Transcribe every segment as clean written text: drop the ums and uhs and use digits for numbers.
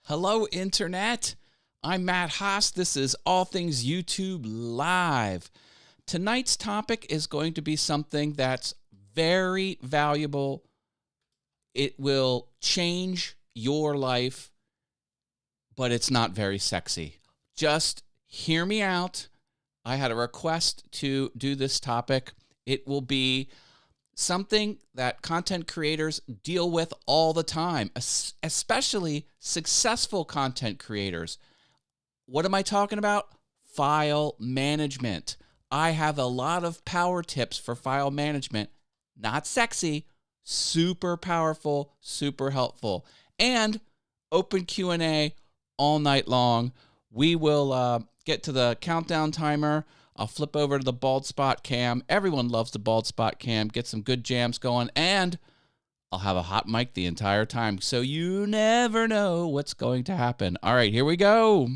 Hello, Internet. I'm Matt Haas. This is All Things YouTube Live. Tonight's topic is going to be something that's very valuable. It will change your life, but it's not very sexy. Just hear me out. I had a request to do this topic. It will be something that content creators deal with all the time, especially successful content creators. What am I talking about? File management. I have a lot of power tips for file management. Not sexy, super powerful, super helpful. And open Q&A all night long. We will get to the countdown timer. I'll flip over to the bald spot cam. Everyone loves the bald spot cam. Get some good jams going. And I'll have a hot mic the entire time. So you never know what's going to happen. All right, here we go.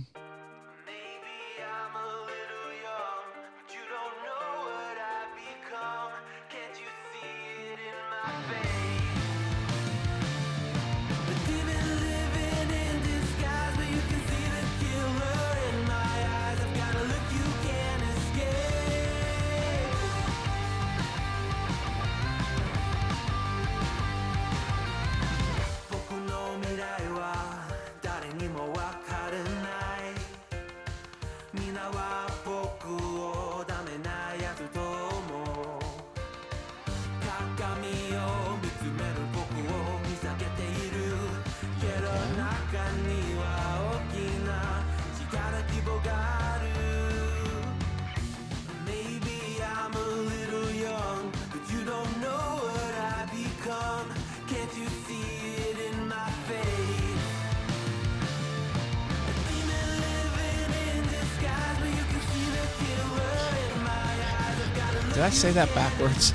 Did I say that backwards?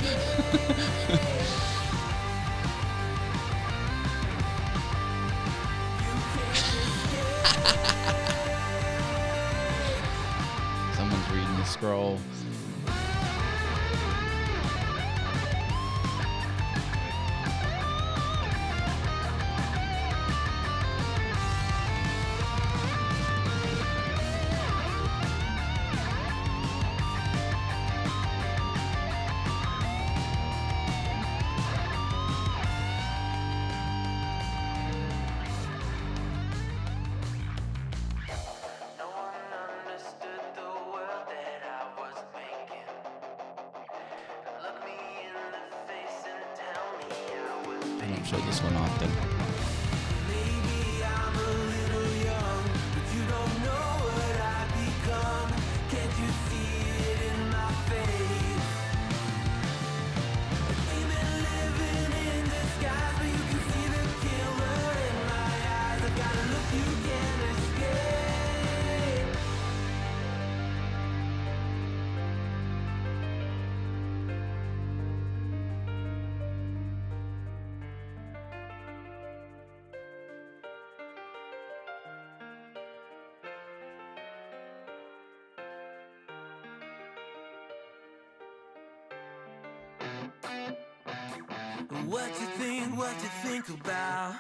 Someone's reading the scroll. I don't show this one often. What you think about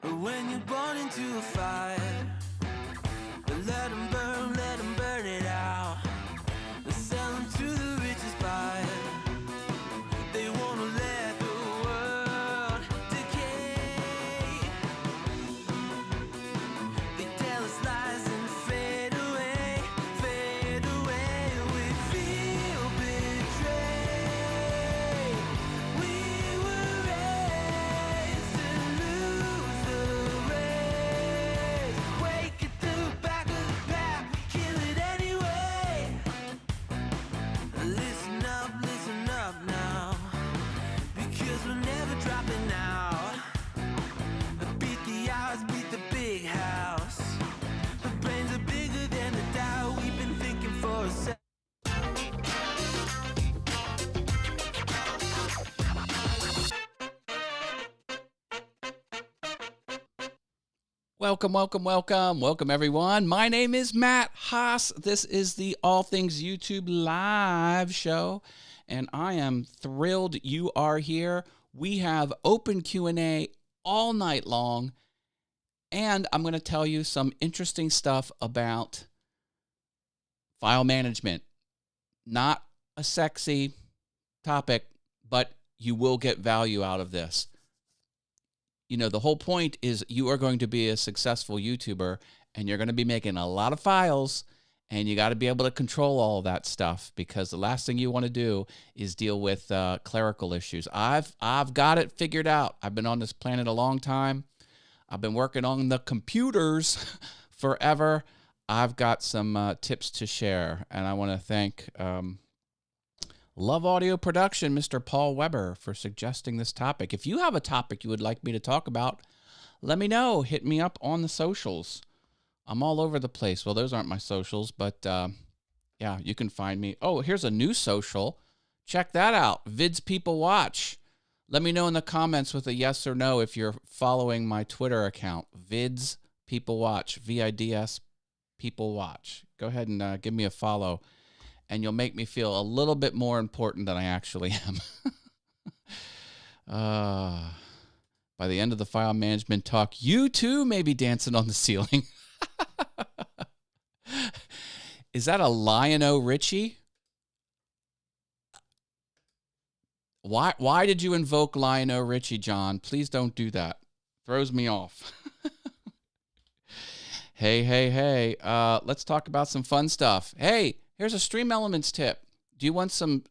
when you're born into a fire? Let them burn it out. Sell them to the richest buyer. They wanna let the world decay. They tell us lies and fade away, fade away. We feel betrayed. We were raised to lose the race. Wake at the back of the pack, kill it anyway. Listen up now, because we're never dropping out. Beat the odds, beat the big house. The brains are bigger than the doubt we've been thinking for a second. Welcome everyone. My name is Matt Haas. This is the All Things YouTube Live show, and I am thrilled you are here. We have open Q&A all night long. And I'm going to tell you some interesting stuff about file management. Not a sexy topic, but you will get value out of this. You know, the whole point is you are going to be a successful YouTuber, and you're going to be making a lot of files, and you got to be able to control all of that stuff, because the last thing you want to do is deal with clerical issues. I've got it figured out. I've been on this planet a long time. I've been working on the computers forever. I've got some tips to share, and I want to thank Love Audio Production, Mr. Paul Weber, for suggesting this topic. If you have a topic you would like me to talk about, let me know. Hit me up on the socials. I'm all over the place. Well, those aren't my socials, but yeah, you can find me. Oh, here's a new social. Check that out. Vids People Watch. Let me know in the comments with a yes or no if you're following my Twitter account, Vids People Watch, VIDS People Watch. Go ahead and give me a follow, and you'll make me feel a little bit more important than I actually am. By the end of the file management talk, you too may be dancing on the ceiling. Is that a Lionel Richie? Why did you invoke Lionel Richie, John? Please don't do that. Throws me off. Hey. Let's talk about some fun stuff. Hey, here's a Stream Elements tip. Do you want some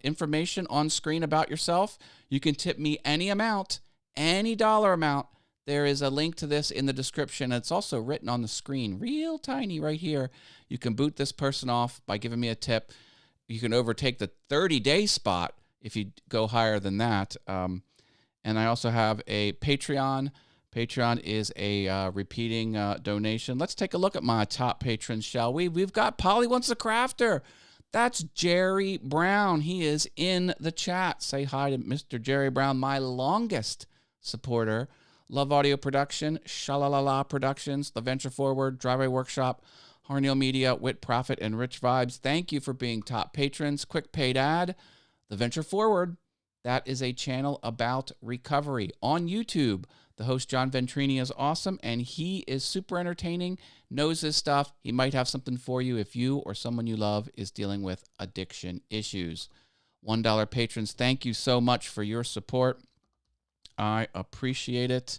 information on screen about yourself? You can tip me any amount, any dollar amount. There is a link to this in the description. It's also written on the screen, real tiny right here. You can boot this person off by giving me a tip. You can overtake the 30-day spot if you go higher than that. And I also have a Patreon. Patreon is a repeating donation. Let's take a look at my top patrons, shall we? We've got Polly Wants a Crafter. That's Jerry Brown. He is in the chat. Say hi to Mr. Jerry Brown, my longest supporter. Love Audio Production, Shalalala Productions, The Venture Forward, Driveway Workshop, Harneal Media, Wit Profit, and Rich Vibes. Thank you for being top patrons. Quick paid ad. The Venture Forward, that is a channel about recovery on YouTube. The host, John Ventrini, is awesome, and he is super entertaining, knows his stuff. He might have something for you if you or someone you love is dealing with addiction issues. $1 patrons, thank you so much for your support. I appreciate it.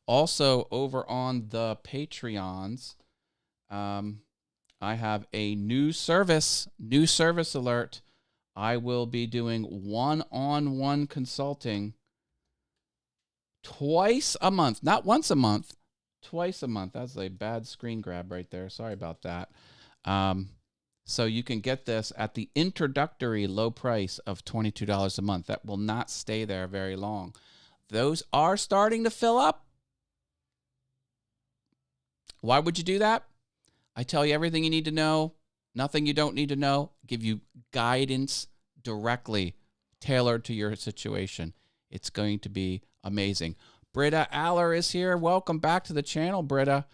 Also, over on the Patreons, I have a new service alert. I will be doing one-on-one consulting twice a month, not once a month, twice a month. That's a bad screen grab right there. Sorry about that. So you can get this at the introductory low price of $22 a month. That will not stay there very long. Those are starting to fill up. Why would you do that? I tell you everything you need to know, nothing you don't need to know, give you guidance directly tailored to your situation. It's going to be amazing. Britta Aller is here. Welcome back to the channel, Britta.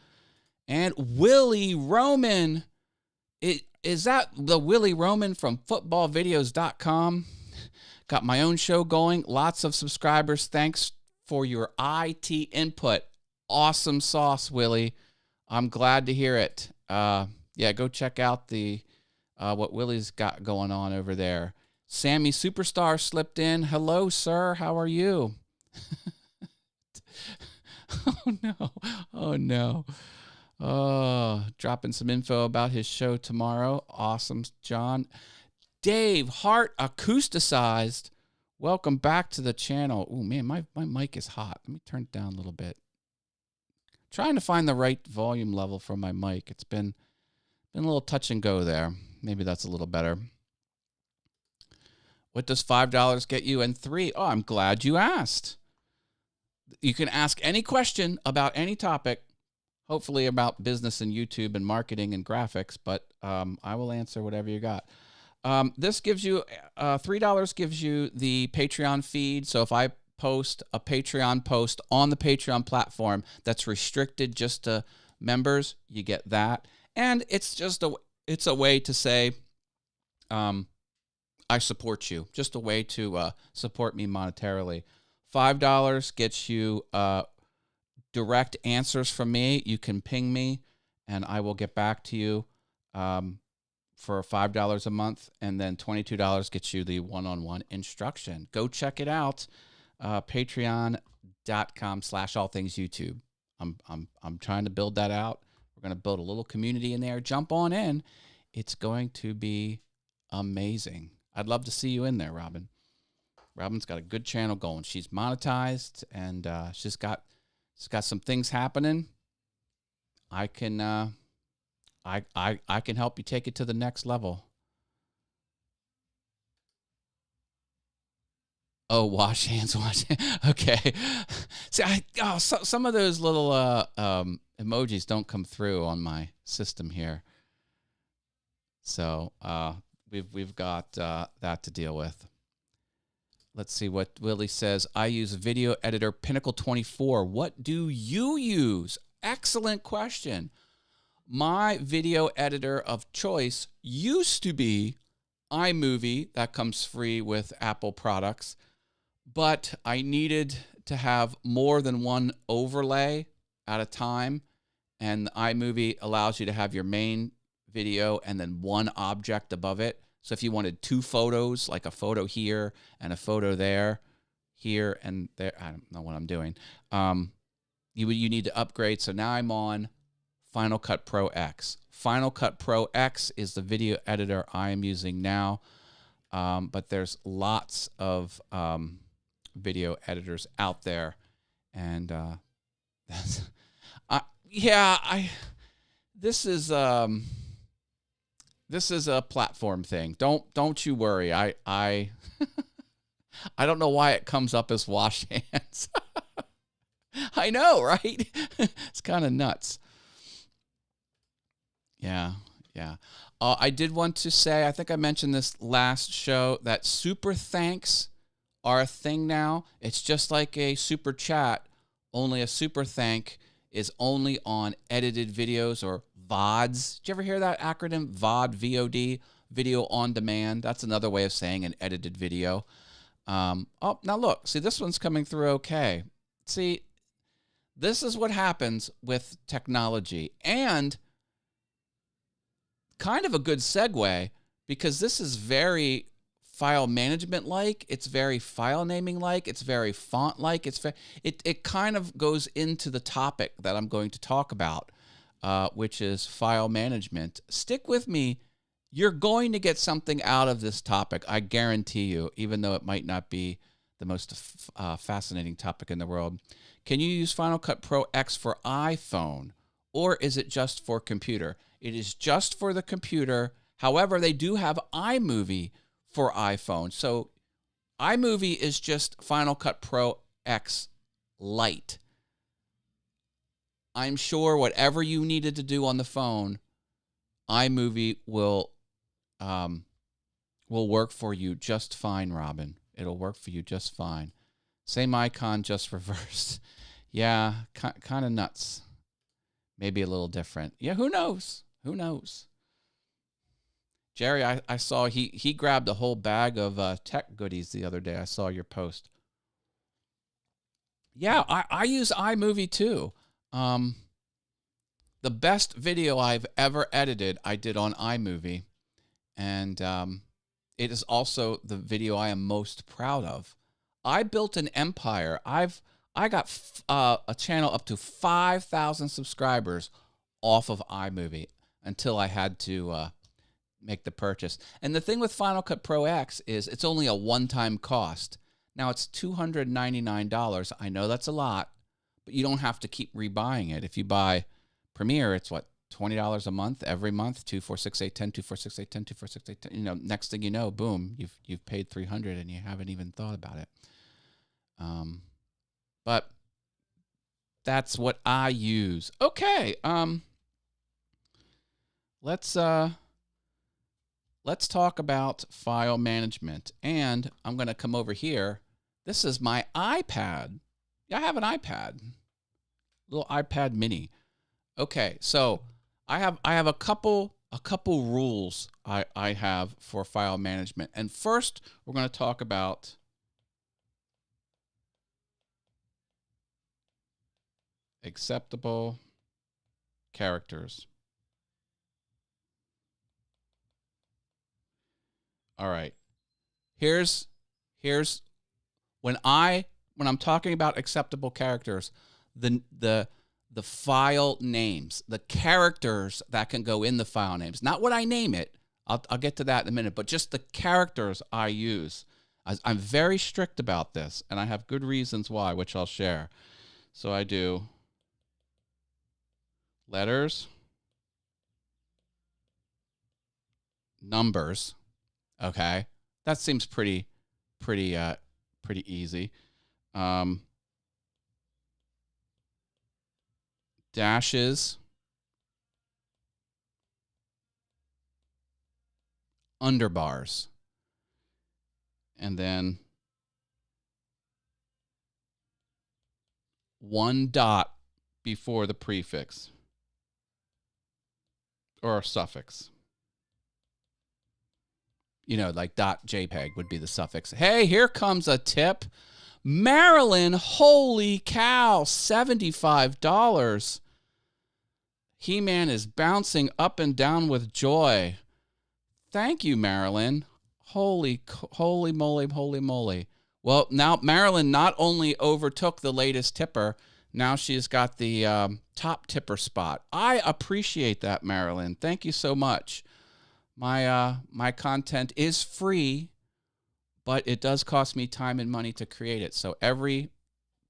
And Willie Roman. Is that the Willie Roman from footballvideos.com? Got my own show going. Lots of subscribers. Thanks for your IT input. Awesome sauce, Willie. I'm glad to hear it. Yeah, go check out the what Willie's got going on over there. Sammy Superstar slipped in. Hello, sir. How are you? Oh, no. Dropping some info about his show tomorrow. Awesome, John. Dave Hart Acousticized. Welcome back to the channel. Oh, man, my mic is hot. Let me turn it down a little bit. Trying to find the right volume level for my mic. It's been a little touch and go there. Maybe that's a little better. What does $5 get you? And $3? Oh, I'm glad you asked. You can ask any question about any topic, hopefully about business and YouTube and marketing and graphics, but I will answer whatever you got. This gives you, $3 gives you the Patreon feed. So if I post a Patreon post on the Patreon platform that's restricted just to members, you get that. And it's just it's a way to say, I support you. Just a way to support me monetarily. $5 gets you direct answers from me, you can ping me, and I will get back to you for $5 a month, and then $22 gets you the one-on-one instruction. Go check it out, patreon.com/allthingsyoutube. I'm trying to build that out. We're going to build a little community in there. Jump on in. It's going to be amazing. I'd love to see you in there, Robin. Robin's got a good channel going. She's monetized, and she's got some things happening. I can I can help you take it to the next level. Oh, wash hands, wash hands. Okay. See, some of those little emojis don't come through on my system here. So we've got that to deal with. Let's see what Willie says. I use video editor Pinnacle 24. What do you use? Excellent question. My video editor of choice used to be iMovie. That comes free with Apple products. But I needed to have more than one overlay at a time. And iMovie allows you to have your main video and then one object above it. So if you wanted two photos, like a photo here and a photo there, here and there, I don't know what I'm doing. You need to upgrade. So now I'm on Final Cut Pro X. Final Cut Pro X is the video editor I am using now. But there's lots of video editors out there, and this is a platform thing. Don't you worry. I I don't know why it comes up as wash hands. I know, right? It's kind of nuts. Yeah. I did want to say, I think I mentioned this last show, that super thanks are a thing now. It's just like a super chat, only a super thank is only on edited videos or VODs. Did you ever hear that acronym? VOD, V-O-D, video on demand. That's another way of saying an edited video. Oh, now look, see, this one's coming through okay. See, this is what happens with technology, and kind of a good segue, because this is very file management like, it's very file naming like, it's very font like, it kind of goes into the topic that I'm going to talk about, which is file management. Stick with me. You're going to get something out of this topic, I guarantee you, even though it might not be the most fascinating topic in the world. Can you use Final Cut Pro X for iPhone, or is it just for computer? It is just for the computer. However, they do have iMovie for iPhone. So iMovie is just Final Cut Pro X Lite. I'm sure whatever you needed to do on the phone, iMovie will work for you just fine, Robin. It'll work for you just fine. Same icon, just reversed. Yeah, kind of nuts. Maybe a little different. Yeah, who knows? Who knows? Jerry, I saw he grabbed a whole bag of tech goodies the other day. I saw your post. Yeah, I use iMovie too. The best video I've ever edited, I did on iMovie. And it is also the video I am most proud of. I built an empire. I got a channel up to 5,000 subscribers off of iMovie until I had to make the purchase. And the thing with Final Cut Pro X is it's only a one-time cost. Now it's $299. I know that's a lot, but you don't have to keep rebuying it. If you buy Premiere, it's what, $20 a month, every month, 2, 4, 6, 8, 10, 2, 4, 6, 8, 10, 2, 4, 6, 8, 10. You know, next thing you know, boom, you've paid $300 and you haven't even thought about it. But that's what I use. Okay, let's talk about file management. And I'm going to come over here. This is my iPad. Yeah, I have an iPad, little iPad mini. Okay, so I have a couple rules I have for file management. And first, we're going to talk about acceptable characters. All right. Here's when I'm talking about acceptable characters, the file names, the characters that can go in the file names, not what I name it. I'll get to that in a minute, but just the characters I use. I'm very strict about this, and I have good reasons why, which I'll share. So I do letters, numbers. Okay, that seems pretty easy. Dashes, underbars, and then one dot before the prefix or a suffix. You know, like .jpeg would be the suffix. Hey, here comes a tip. Marilyn, holy cow, $75. He-Man is bouncing up and down with joy. Thank you, Marilyn. Holy moly. Well, now Marilyn not only overtook the latest tipper, now she's got the top tipper spot. I appreciate that, Marilyn. Thank you so much. My content is free, but it does cost me time and money to create it. So every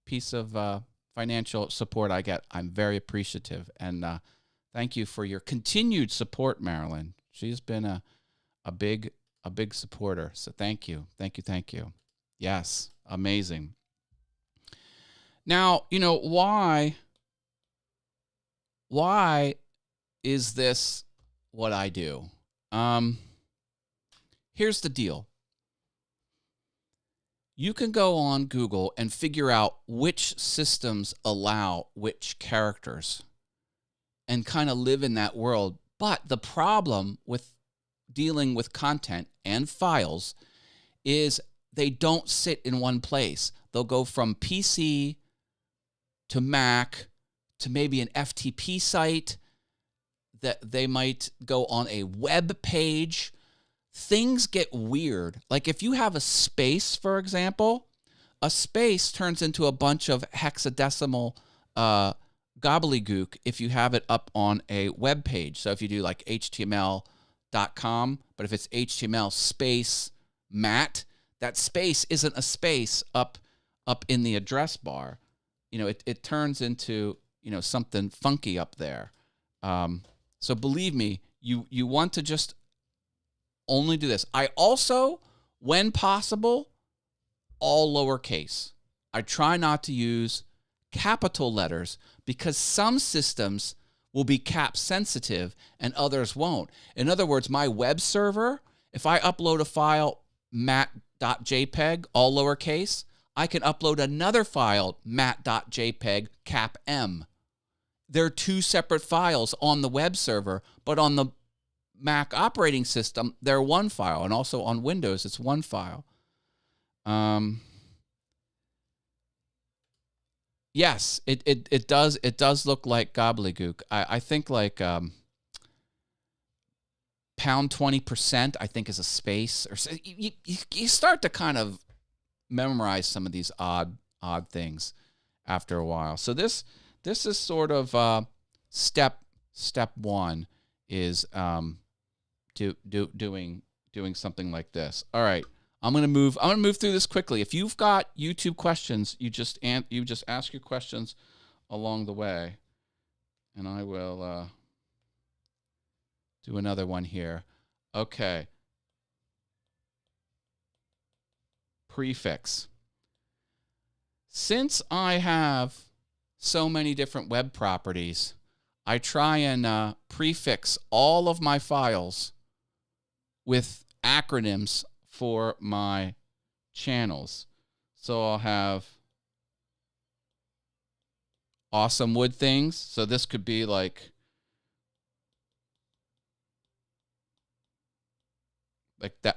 piece of financial support I get, I'm very appreciative. And thank you for your continued support, Marilyn. She's been a big supporter. So thank you. Yes, amazing. Now, you know, why is this what I do? Here's the deal. You can go on Google and figure out which systems allow which characters and kind of live in that world. But the problem with dealing with content and files is they don't sit in one place. They'll go from PC to Mac to maybe an FTP site, that they might go on a web page. Things get weird. Like if you have a space, for example, a space turns into a bunch of hexadecimal gobbledygook if you have it up on a web page. So if you do like html.com, but if it's HTML space mat, that space isn't a space up in the address bar. You know, it turns into, you know, something funky up there. So believe me, you want to just only do this. I also, when possible, all lowercase. I try not to use capital letters because some systems will be cap sensitive and others won't. In other words, my web server, if I upload a file, mat.jpg, all lowercase, I can upload another file, mat.jpg, cap M. They're two separate files on the web server, but on the Mac operating system, they're one file, and also on Windows, it's one file. Yes, it does look like gobbledygook. I think like pound 20%, I think, is a space, or you start to kind of memorize some of these odd things after a while. So this is sort of step one is doing something like this. All right, I'm gonna move through this quickly. If you've got YouTube questions, you just ask your questions along the way, and I will do another one here. Okay. Prefix. Since I have so many different web properties, I try and prefix all of my files with acronyms for my channels. So I'll have awesome wood things. So this could be like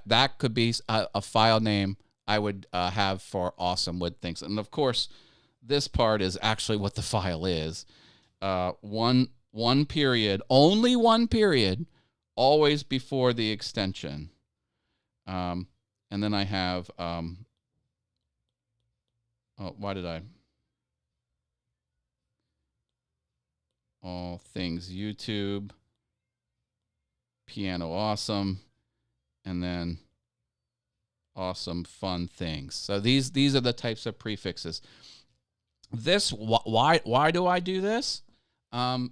that could be a file name I would have for awesome wood things. And of course, this part is actually what the file is. One period, only one period, always before the extension. And then I have, oh, why did I? All things YouTube, piano awesome, and then awesome fun things. So these are the types of prefixes. This, why do I do this?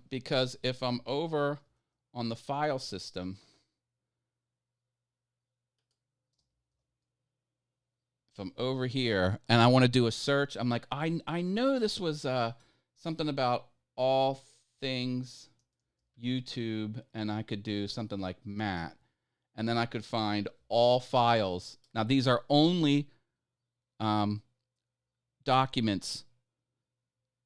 Because if I'm over on the file system, if I'm over here and I want to do a search, I'm like, I know this was something about all things YouTube, and I could do something like Matt, and then I could find all files. Now these are only documents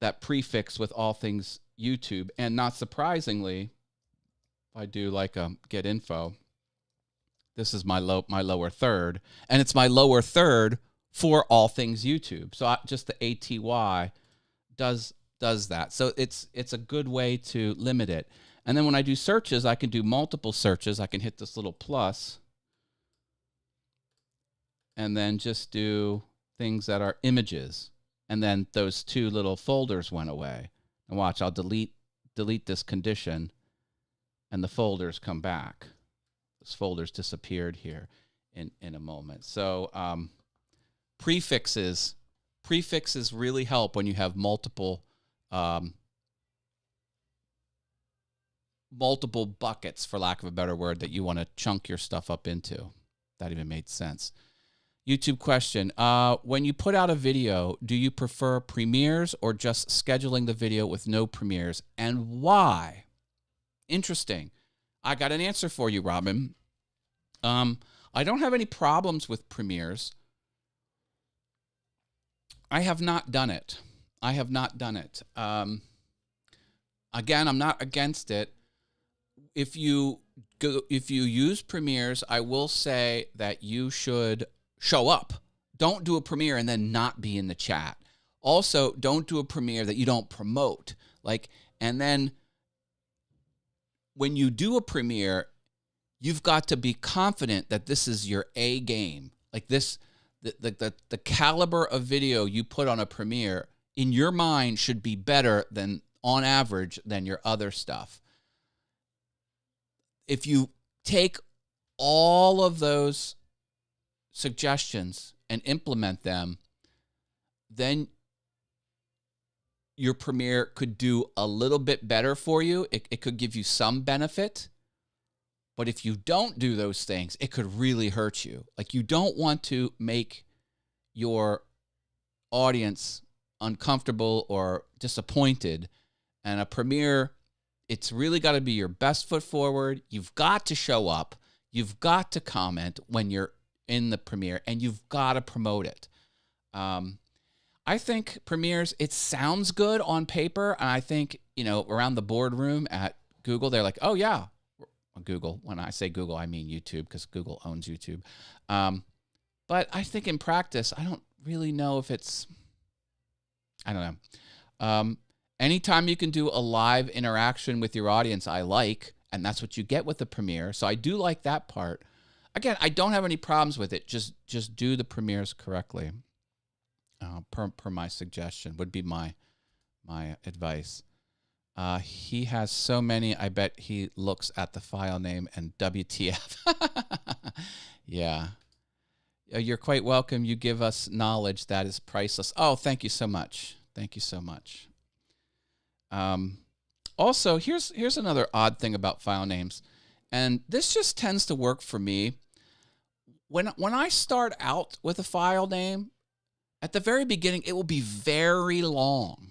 that prefix with all things YouTube, and not surprisingly, if I do like a get info, this is my lower third, and it's my lower third for all things YouTube. So just the ATY does that. So it's a good way to limit it. And then when I do searches, I can do multiple searches. I can hit this little plus and then just do things that are images. And then those two little folders went away. And watch, I'll delete this condition and the folders come back. Those folders disappeared here in a moment. So prefixes really help when you have multiple buckets, for lack of a better word, that you want to chunk your stuff up into. That even made sense. YouTube question. When you put out a video, do you prefer premieres or just scheduling the video with no premieres, and why? Interesting. I got an answer for you, Robin. I don't have any problems with premieres. I have not done it. Again, I'm not against it. If you use premieres, I will say that you should show up. Don't do a premiere and then not be in the chat. Also, don't do a premiere that you don't promote. And then when you do a premiere, you've got to be confident that this is your A game. Like this, the caliber of video you put on a premiere in your mind should be better than, on average, than your other stuff. If you take all of those suggestions and implement them, then your premiere could do a little bit better for you. It could give you some benefit. But if you don't do those things, it could really hurt you. Like, you don't want to make your audience uncomfortable or disappointed. And a premiere, it's really got to be your best foot forward. You've got to show up. You've got to comment when you're in the premiere, and you've got to promote it. I think premieres, it sounds good on paper. And I think, around the boardroom at Google, they're like, oh, yeah. Google. When I say Google, I mean YouTube, because Google owns YouTube. But I think in practice, I don't really know if it's, I don't know. Anytime you can do a live interaction with your audience, I like, and that's what you get with the premiere. So I do like that part. Again, I don't have any problems with it. Just do the premieres correctly. Per my suggestion would be my advice. He has so many, I bet he looks at the file name and WTF. Yeah. You're quite welcome. You give us knowledge that is priceless. Oh, thank you so much. Thank you so much. Also, here's another odd thing about file names, and this just tends to work for me. When I start out with a file name, at the very beginning, it will be very long.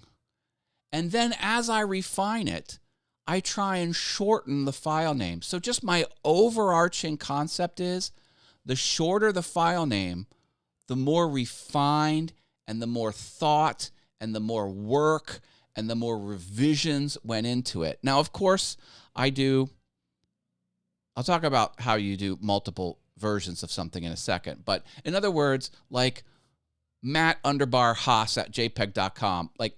And then as I refine it, I try and shorten the file name. So just my overarching concept is, the shorter the file name, the more refined and the more thought and the more work and the more revisions went into it. Now, of course, I'll talk about how you do multiple versions of something in a second. But in other words, like Haas at jpeg.com. Like,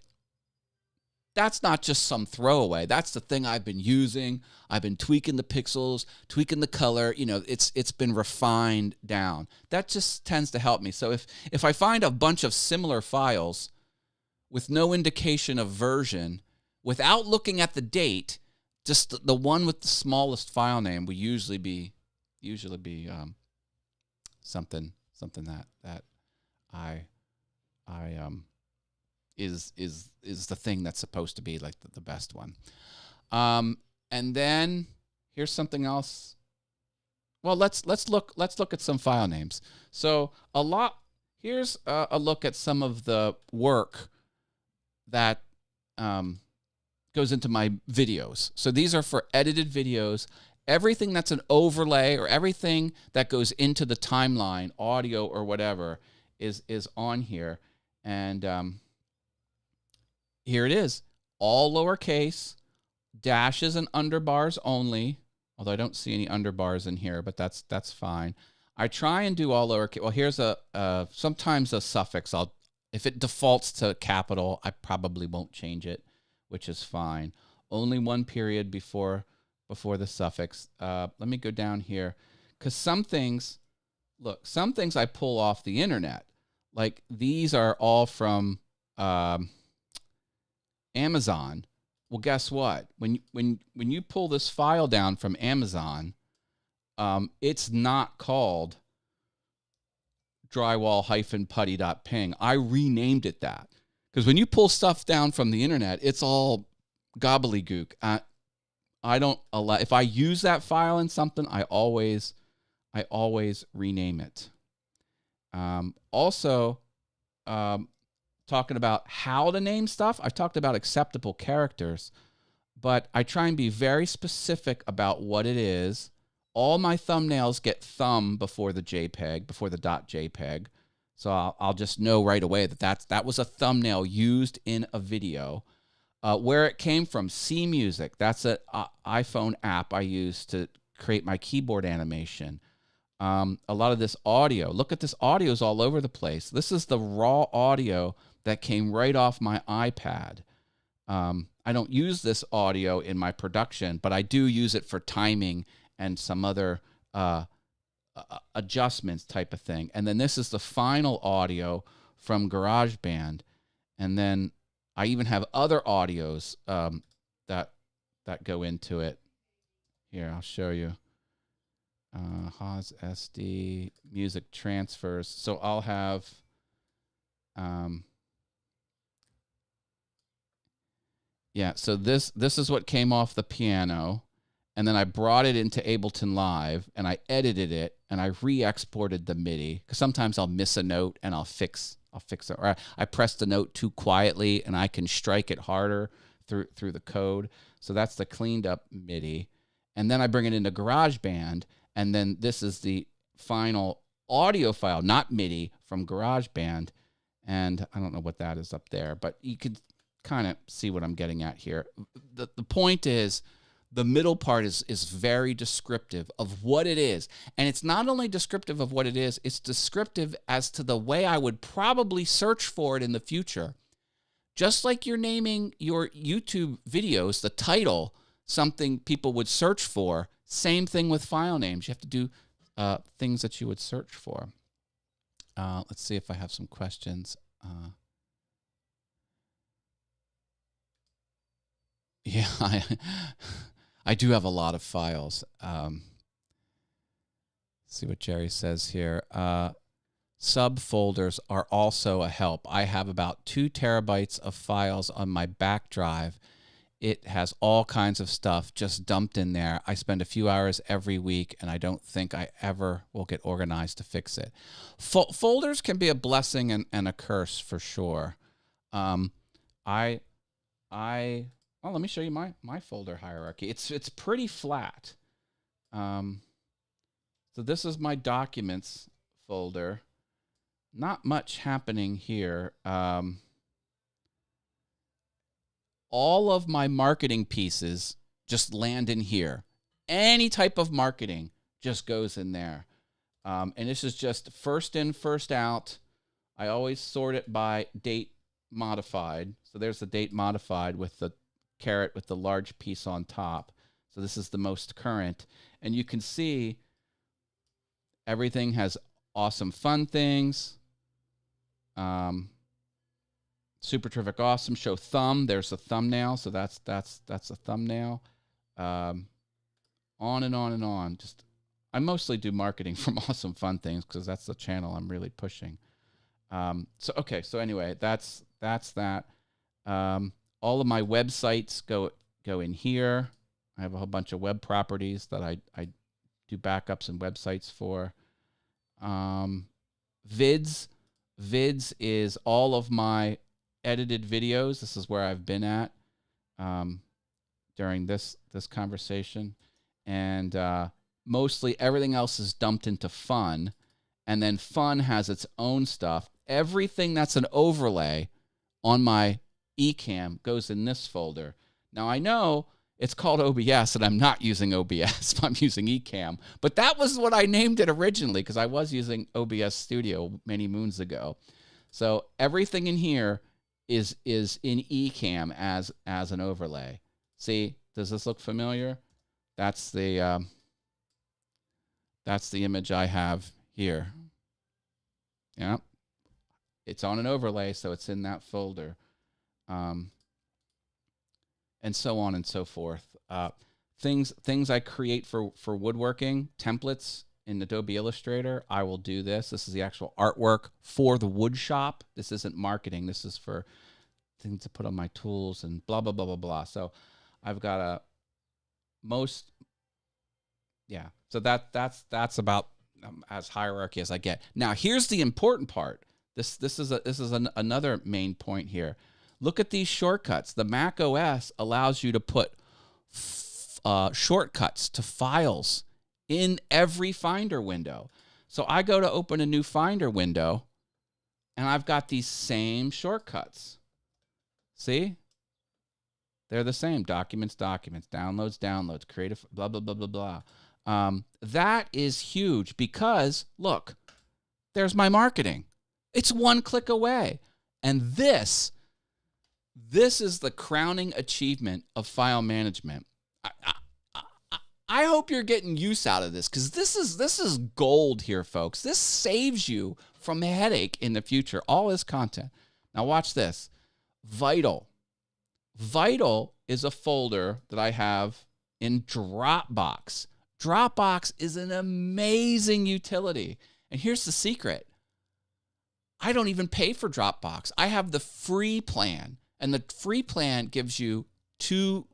that's not just some throwaway. That's the thing I've been using. I've been tweaking the pixels, tweaking the color. You know, it's been refined down. That just tends to help me. So if I find a bunch of similar files with no indication of version, without looking at the date, just the one with the smallest file name will usually be something that I is the thing that's supposed to be like the best one. And then here's something else. Well, let's look at some file names. So here's a look at some of the work that goes into my videos. So these are for edited videos. Everything that's an overlay or everything that goes into the timeline, audio or whatever, is on here. And here it is, all lowercase, dashes and underbars only, although I don't see any underbars in here, but that's fine. I try and do all lowercase. Well, here's sometimes a suffix. If it defaults to capital, I probably won't change it, which is fine. Only one period before the suffix. Let me go down here, because some things I pull off the internet. Like these are all from Amazon. Well, guess what? When you pull this file down from Amazon, it's not called drywall-putty.ping. I renamed it that, because when you pull stuff down from the internet, it's all gobbledygook. I don't allow. If I use that file in something, I always rename it. Also, talking about how to name stuff, I've talked about acceptable characters, but I try and be very specific about what it is. All my thumbnails get thumb before the JPEG, before the .jpeg, so I'll just know right away that was a thumbnail used in a video. Where it came from, C Music. That's an iPhone app I use to create my keyboard animation. A lot of this audio. Look at this, audio's all over the place. This is the raw audio that came right off my iPad. I don't use this audio in my production, but I do use it for timing and some other adjustments type of thing. And then this is the final audio from GarageBand. And then I even have other audios that go into it. Here, I'll show you. Haas SD music transfers. So I'll have so this is what came off the piano, and then I brought it into Ableton Live and I edited it and I re-exported the MIDI, because sometimes I'll miss a note and I'll fix it, or I press the note too quietly and I can strike it harder through the code. So that's the cleaned up MIDI. And then I bring it into GarageBand, and then this is the final audio file, not MIDI, from GarageBand. And I don't know what that is up there, but you could kind of see what I'm getting at here. The point is, the middle part is very descriptive of what it is. And it's not only descriptive of what it is, it's descriptive as to the way I would probably search for it in the future. Just like you're naming your YouTube videos, the title, something people would search for, same thing with file names. You have to do things that you would search for. Let's see if I have some questions. Yeah, I do have a lot of files. See what Jerry says here. Subfolders are also a help. I have about 2 terabytes of files on my back drive. It has all kinds of stuff just dumped in there. I spend a few hours every week, and I don't think I ever will get organized to fix it. Folders can be a blessing and a curse for sure. Let me show you my folder hierarchy. It's pretty flat. So this is my documents folder. Not much happening here. All of my marketing pieces just land in here. Any type of marketing just goes in there. And this is just first in, first out. I always sort it by date modified. So there's the date modified with the caret with the large piece on top. So this is the most current. And you can see everything has awesome fun things. Super terrific awesome. Show thumb. There's a thumbnail. So that's a thumbnail. On and on and on. Just I mostly do marketing from awesome fun things because that's the channel I'm really pushing. So anyway, that's that. All of my websites go in here. I have a whole bunch of web properties that I do backups and websites for. Vids is all of my edited videos. This is where I've been at during this conversation, and mostly everything else is dumped into fun, and then fun has its own stuff. Everything that's an overlay on my Ecamm goes in this folder. Now I know it's called OBS and I'm not using OBS, I'm using Ecamm, but that was what I named it originally because I was using OBS Studio many moons ago. So everything in here is in Ecamm as an overlay. See, does this look familiar? That's the image I have here. Yeah. It's on an overlay, so it's in that folder. And so on and so forth. Things I create for woodworking, templates in Adobe Illustrator, I will do this. This is the actual artwork for the wood shop. This isn't marketing. This is for things to put on my tools and blah, blah, blah, blah, blah. So I've got so that's about as hierarchy as I get. Now, here's the important part. This is another main point here. Look at these shortcuts. The Mac OS allows you to put shortcuts to files in every Finder window. So I go to open a new Finder window, and I've got these same shortcuts. See? They're the same. Documents, downloads, creative, blah, blah, blah, blah, blah. That is huge because, look, there's my marketing. It's one click away. And this is the crowning achievement of file management. I hope you're getting use out of this because this is gold here, folks. This saves you from a headache in the future. All this content. Now watch this. Vital. Vital is a folder that I have in Dropbox. Dropbox is an amazing utility. And here's the secret. I don't even pay for Dropbox. I have the free plan, and the free plan gives you 2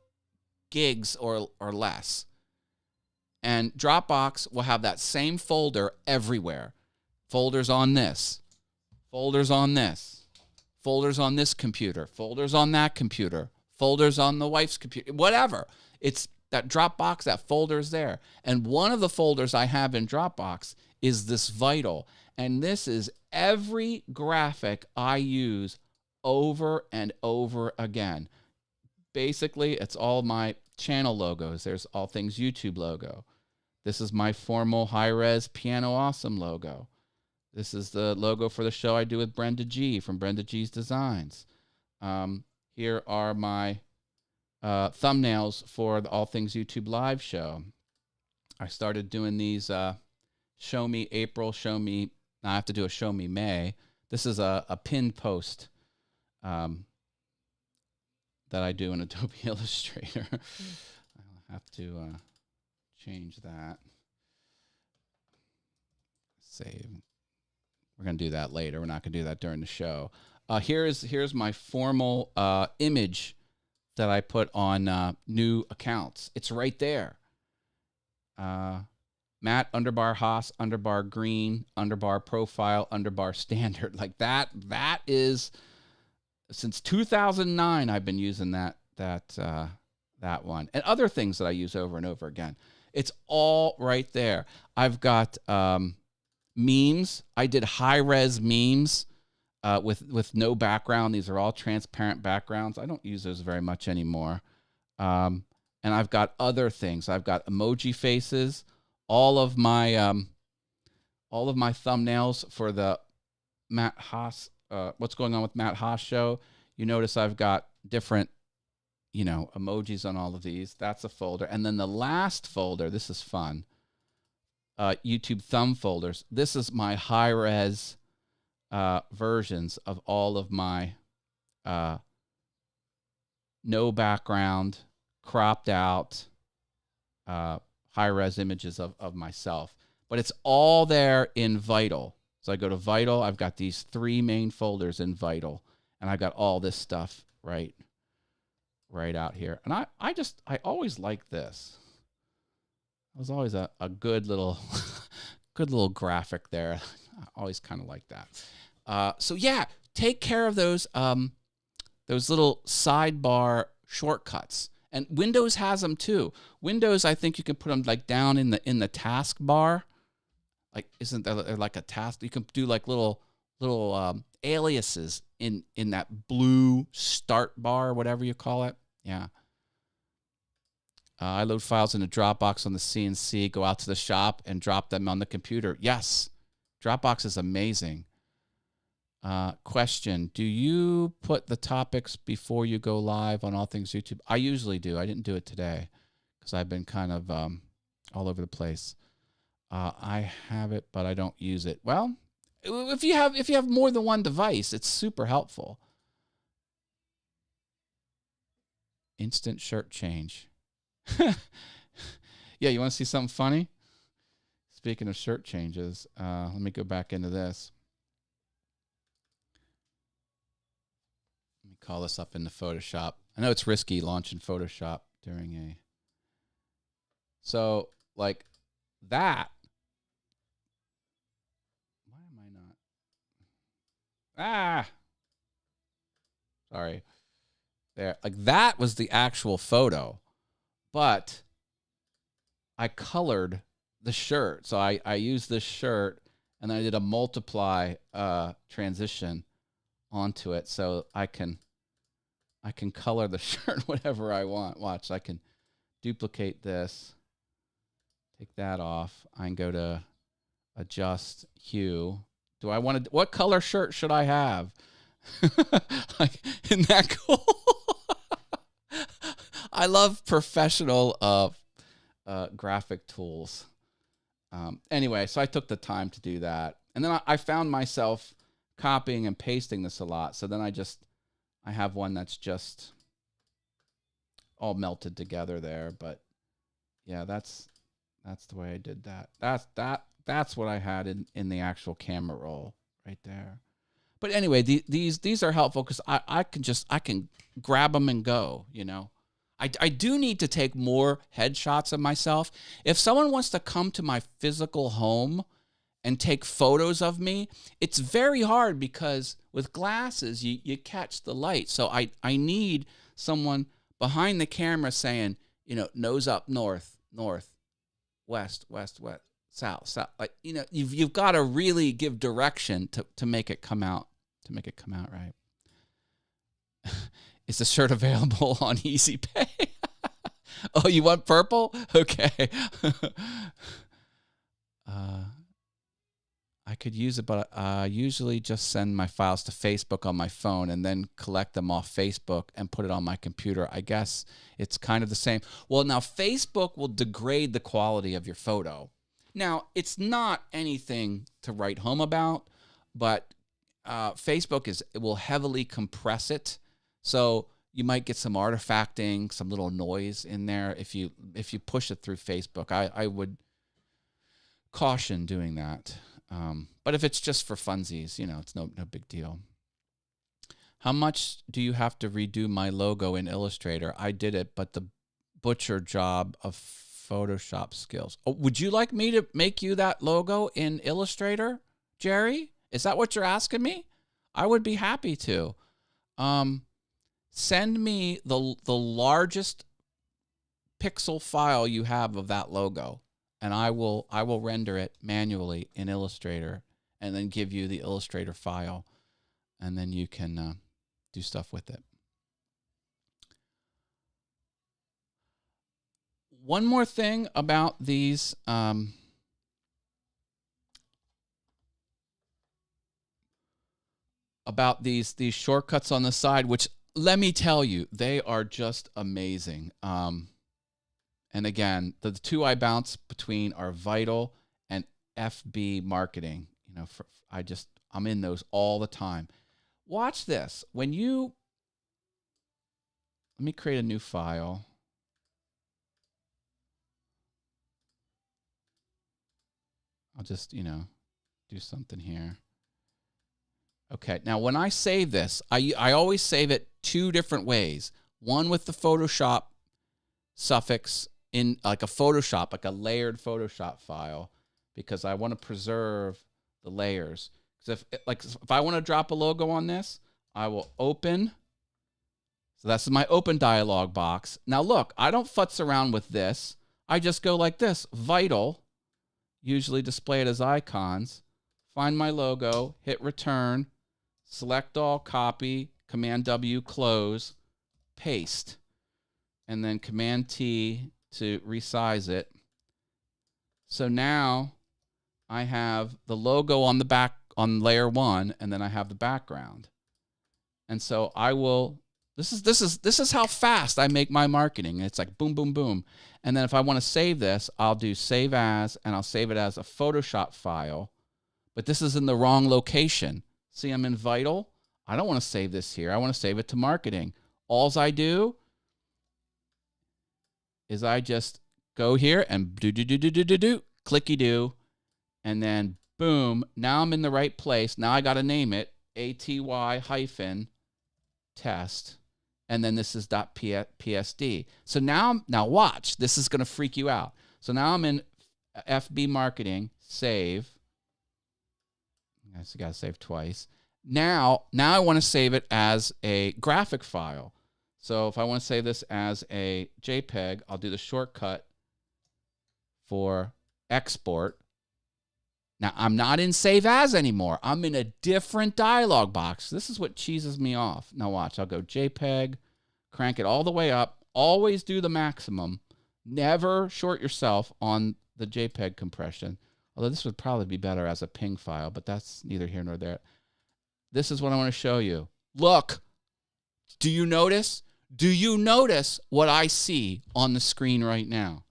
gigs or less. And Dropbox will have that same folder everywhere. Folders on this, folders on this, folders on this computer, folders on that computer, folders on the wife's computer, whatever. It's that Dropbox, that folder is there. And one of the folders I have in Dropbox is this Vital. And this is every graphic I use over and over again. Basically, it's all my channel logos. There's All Things YouTube logo. This is my formal high-res Piano Awesome logo. This is the logo for the show I do with Brenda G from Brenda G's Designs. Here are my thumbnails for the All Things YouTube live show. I started doing these show me April, show me, now I have to do a show me May. This is a pinned post that I do in Adobe Illustrator. I'll have to change that. Save. We're going to do that later. We're not going to do that during the show. Here's my formal image that I put on new accounts. It's right there. Matt underbar Haas underbar green underbar profile underbar standard. Like that is since 2009 I've been using that one, and other things that I use over and over again. It's all right there. I've got memes. I did high-res memes with no background. These are all transparent backgrounds. I don't use those very much anymore. And I've got other things. I've got emoji faces. All of my thumbnails for the Matt Haas, what's going on with Matt Haas show. You notice I've got different, emojis on all of these. That's a folder. And then the last folder, this is fun. YouTube thumb folders. This is my high-res versions of all of my no background, cropped out, high-res images of myself. But it's all there in Vital. So I go to Vital. I've got these 3 main folders in Vital. And I've got all this stuff right out here. And I always liked this. It was always a good little good little graphic there. I always kind of like that. So yeah, take care of those little sidebar shortcuts. And Windows has them too. Windows, I think you can put them like down in the task bar. Like, isn't there like a task? You can do like little aliases in that blue start bar, whatever you call it. Yeah. I load files in a Dropbox on the CNC, go out to the shop, and drop them on the computer. Yes, Dropbox is amazing. Question, do you put the topics before you go live on All Things YouTube? I usually do. I didn't do it today because I've been kind of all over the place. I have it, but I don't use it. Well, if you have more than one device, it's super helpful. Instant shirt change. Yeah, you want to see something funny? Speaking of shirt changes, let me go back into this. Let me call this up into Photoshop. I know it's risky launching Photoshop during a... So, like that. Why am I not? Sorry. There. Like that was the actual photo. But I colored the shirt. So I used this shirt and then I did a multiply transition onto it so I can color the shirt whatever I want. Watch, I can duplicate this, take that off. I can go to adjust hue. Do I want to, what color shirt should I have? Like, isn't that cool? I love professional graphic tools. Anyway, so I took the time to do that. And then I found myself copying and pasting this a lot. So then I have one that's just all melted together there. But yeah, that's the way I did that. That's what I had in the actual camera roll right there. But anyway, these are helpful because I can grab them and go, I do need to take more headshots of myself. If someone wants to come to my physical home and take photos of me, it's very hard because with glasses, you catch the light. So I need someone behind the camera saying, nose up north, west, south. Like, you've got to really give direction to make it come out, right. Is the shirt available on Easy Pay? Oh, you want purple? Okay. I could use it, but I usually just send my files to Facebook on my phone and then collect them off Facebook and put it on my computer. I guess it's kind of the same. Well, now Facebook will degrade the quality of your photo. Now, it's not anything to write home about, but Facebook it will heavily compress it. So you might get some artifacting, some little noise in there if you push it through Facebook. I would caution doing that. But if it's just for funsies, it's no big deal. How much do you have to redo my logo in Illustrator? I did it, but the butcher job of Photoshop skills. Oh, would you like me to make you that logo in Illustrator, Jerry? Is that what you're asking me? I would be happy to. Send me the largest pixel file you have of that logo, and I will render it manually in Illustrator and then give you the Illustrator file, and then you can do stuff with it. One more thing about these about these shortcuts on the side, which let me tell you, they are just amazing. And again, the two I bounce between are Vital and FB marketing. You know, I'm in those all the time. Watch this. Let me create a new file. I'll just, do something here. Okay, now when I save this, I always save it two different ways. One with the Photoshop suffix in like a layered Photoshop file, because I want to preserve the layers. Because if I want to drop a logo on this, I will open. So that's my open dialog box. Now look, I don't futz around with this. I just go like this, Vital, usually display it as icons, find my logo, hit return, select all, copy, Command W, close, paste, and then Command T to resize it. So now I have the logo on the back on layer 1, and then I have the background. And so I will, this is how fast I make my marketing. It's like boom, boom, boom. And then if I want to save this, I'll do save as, and I'll save it as a Photoshop file. But this is in the wrong location. See, I'm in Vital. I don't want to save this here. I want to save it to marketing. Alls I do is I just go here and clicky do, and then boom, now I'm in the right place. Now I got to name it ATY-test, and then this is .psd. So now watch, this is going to freak you out. So now I'm in FB marketing, save. I guess you got to save twice. Now I want to save it as a graphic file. So if I want to save this as a JPEG, I'll do the shortcut for export. Now, I'm not in Save As anymore. I'm in a different dialog box. This is what cheeses me off. Now watch, I'll go JPEG, crank it all the way up, always do the maximum. Never short yourself on the JPEG compression. Although this would probably be better as a PNG file, but that's neither here nor there. This is what I want to show you. Look, do you notice? Do you notice what I see on the screen right now?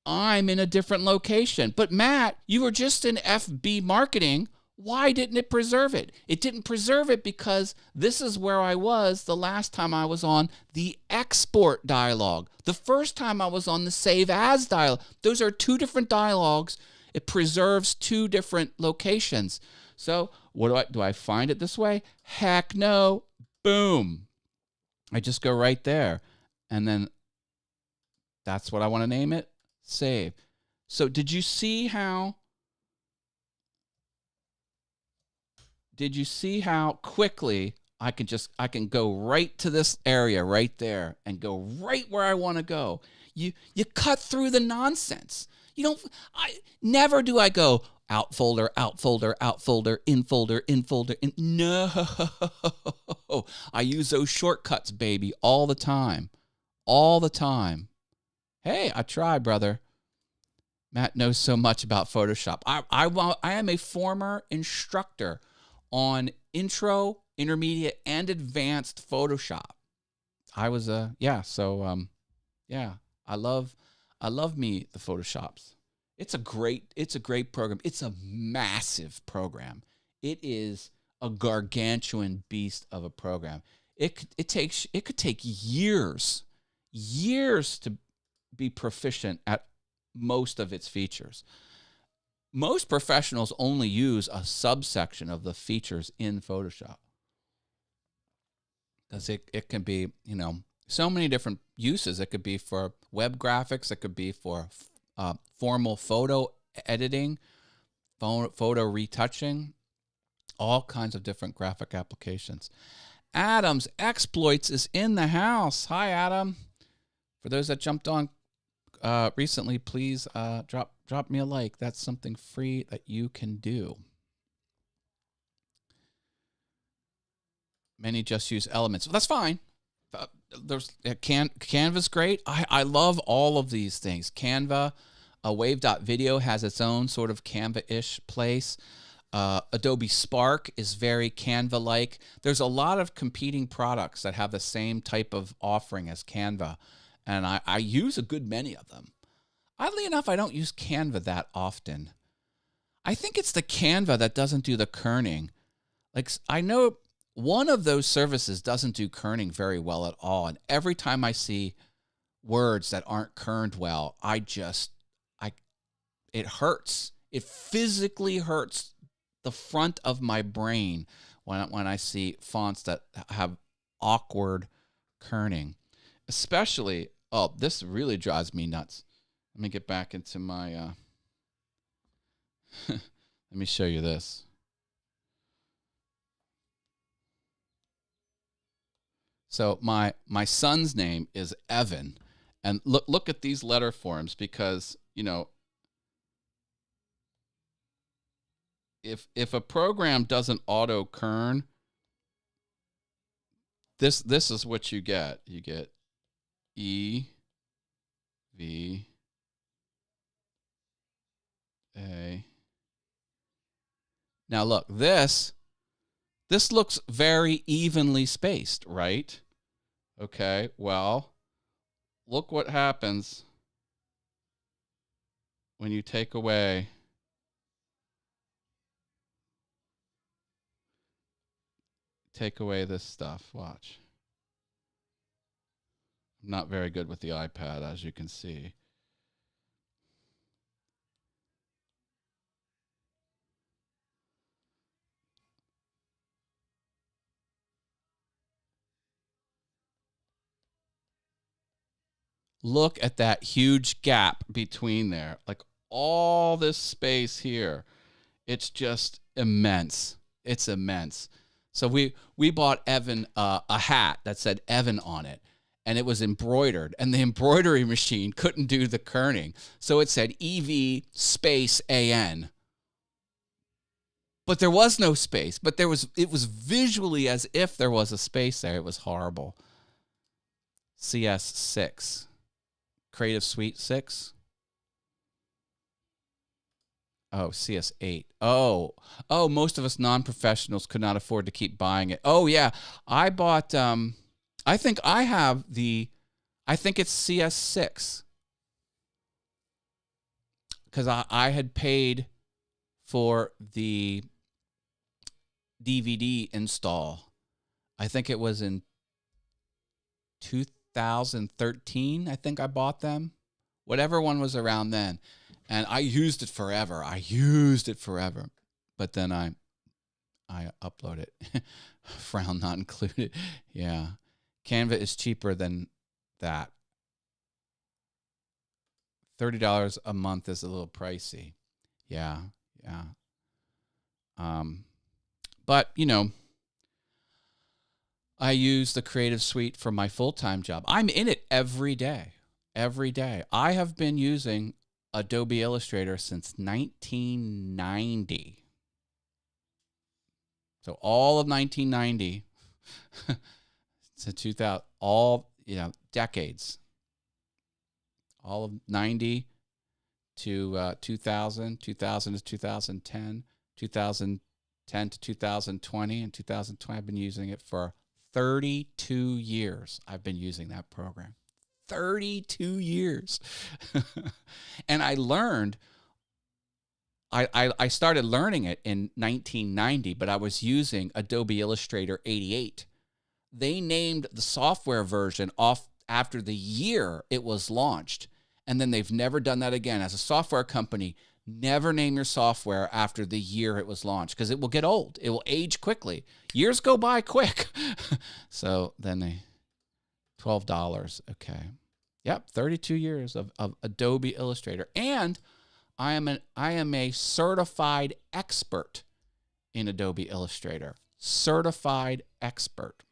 I'm in a different location. But Matt, you were just in FB marketing. Why didn't it preserve it? It didn't preserve it because this is where I was the last time I was on the export dialog. The first time I was on the save as dialog. Those are two different dialogues. It preserves two different locations. So what do I find it this way? Heck no. Boom. I just go right there. And then that's what I want to name it. Save. So did you see how quickly I can go right to this area right there and go right where I want to go? You cut through the nonsense. Never do I go out folder, out folder, out folder, in folder, in folder. No, I use those shortcuts, baby, all the time. All the time. Hey, I try, brother. Matt knows so much about Photoshop. I am a former instructor on intro, intermediate, and advanced Photoshop. I was I love me the Photoshops. It's a great program. It's a massive program. It is a gargantuan beast of a program. It could take years to be proficient at most of its features. Most professionals only use a subsection of the features in Photoshop, because it can be, so many different uses. It could be for web graphics. It could be for formal photo editing, photo retouching, all kinds of different graphic applications. Adam's Exploits is in the house. Hi, Adam. For those that jumped on recently, please drop me a like. That's something free that you can do. Many just use elements. Well, that's fine. Canva's great. I love all of these things. Canva, Wave.video has its own sort of Canva-ish place. Adobe Spark is very Canva-like. There's a lot of competing products that have the same type of offering as Canva, and I use a good many of them. Oddly enough, I don't use Canva that often. I think it's the Canva that doesn't do the kerning. Like, I know one of those services doesn't do kerning very well at all, and every time I see words that aren't kerned well, it hurts. It physically hurts the front of my brain when I see fonts that have awkward kerning. Especially, this really drives me nuts. Let me get back into my, let me show you this. So my son's name is Evan, and look at these letter forms, because, if a program doesn't auto kern, this is what you get. You get E V A. Now look, this looks very evenly spaced, right? Okay, well, look what happens when you take away this stuff. Watch. I'm not very good with the iPad, as you can see. Look at that huge gap between there. Like, all this space here. It's just immense. It's immense. So we bought Evan a hat that said Evan on it, and it was embroidered, and the embroidery machine couldn't do the kerning. So it said EV space AN. But there was no space, but it was visually as if there was a space there. It was horrible. CS6. Creative Suite 6. Oh, CS8. Oh, most of us non-professionals could not afford to keep buying it. Oh, yeah. I bought, I think it's CS6. Because I had paid for the DVD install. I think it was in 2013, I think I bought them. Whatever one was around then. And I used it forever. But then I upload it. Frown not included. Yeah. Canva is cheaper than that. $30 a month is a little pricey. Yeah. But, I use the Creative Suite for my full-time job. I'm in it every day. I have been using Adobe Illustrator since 1990. So all of 1990 to 2000, decades. All of 90 to 2000, 2000 to 2010, 2010 to 2020, and 2020 I've been using it for 32 years. I've been using that program. 32 years. And I learned, I started learning it in 1990, but I was using Adobe Illustrator 88. They named the software version off after the year it was launched. And then they've never done that again. As a software company, never name your software after the year it was launched, because it will get old. It will age quickly. Years go by quick. So then $12. Okay. Yep, 32 years of Adobe Illustrator. And I am a certified expert in Adobe Illustrator. Certified expert.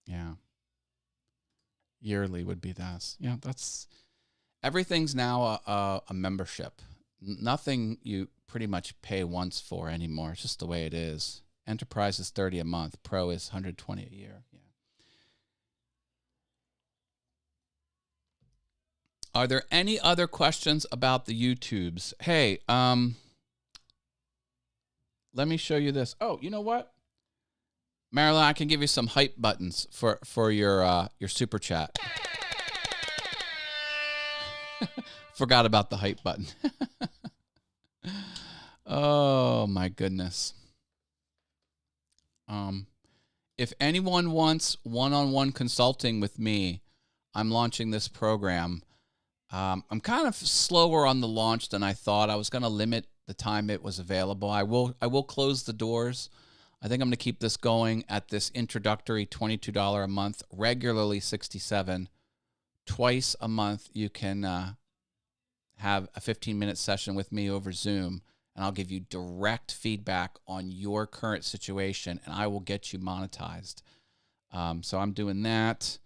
Yeah. Yearly would be this. Yeah, everything's now a membership. Nothing you pretty much pay once for anymore. It's just the way it is. Enterprise is $30 a month. Pro is $120 a year. Yeah. Are there any other questions about the YouTubes? Hey, let me show you this. Oh, you know what? Marilyn, I can give you some hype buttons for your super chat. Forgot about the hype button. Oh my goodness. If anyone wants one-on-one consulting with me, I'm launching this program. I'm kind of slower on the launch than I thought. I was going to limit the time it was available. I will close the doors. I think I'm going to keep this going at this introductory $22 a month, regularly $67. Twice a month, you can have a 15-minute session with me over Zoom, and I'll give you direct feedback on your current situation, and I will get you monetized. So I'm doing that.